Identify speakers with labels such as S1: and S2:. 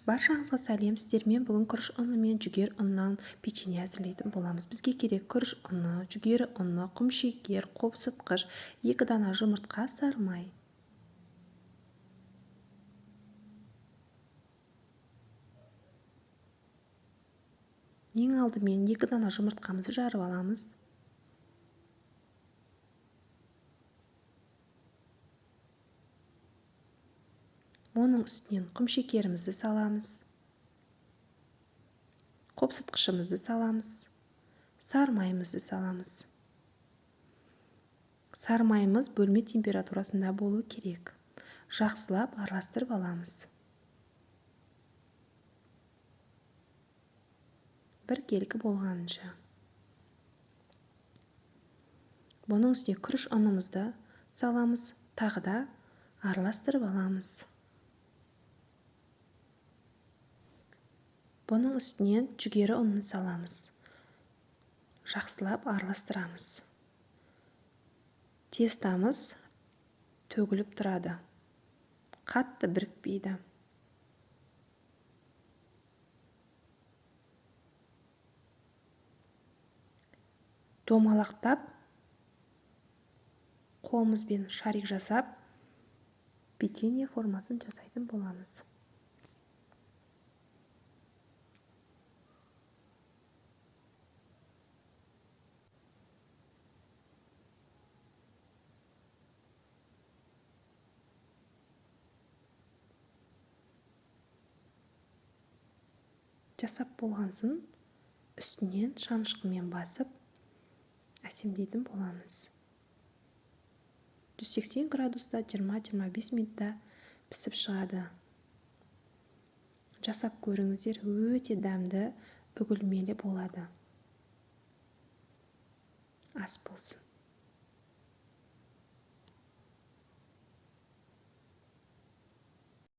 S1: Баршаңызға сәлем. Сіздермен бүгін күріш ұны мен жүгері ұнынан печенье әзірлейтін боламыз. Бізге керек күріш ұны, жүгері ұны, құмшекер, қопсытқыш, 2 дана жұмыртқа, сары май. Ең алдымен 2 дана жұмыртқамызды жарып аламыз. Оның үстінен құмшекерімізді саламыз. Қопсытқышымызды саламыз. Сары майымызды саламыз. Сары майымыз бөлме температурасында болу керек. Жақсылап араластырып аламыз. Біркелкі болғанынша. Бұның үстіне күріш ұнымызды саламыз. Тағы да араластырып аламыз. Бұның үстінен жүгері ұнын саламыз. Жақсылап араластырамыз. Тестамыз төгіліп тұрады. Қатты бірікпейді. Домалақтап, қолымызбен шарик жасап, печенье формасын жасайтын боламыз. Жасап болғансын, үстінен шанышқымен басып, әсемдейтін боламыз. 180 градуста 20-25 минутта пісіп шығады. Жасап көріңіздер, өте дәмді, үгілмелі болады. Ас болсын.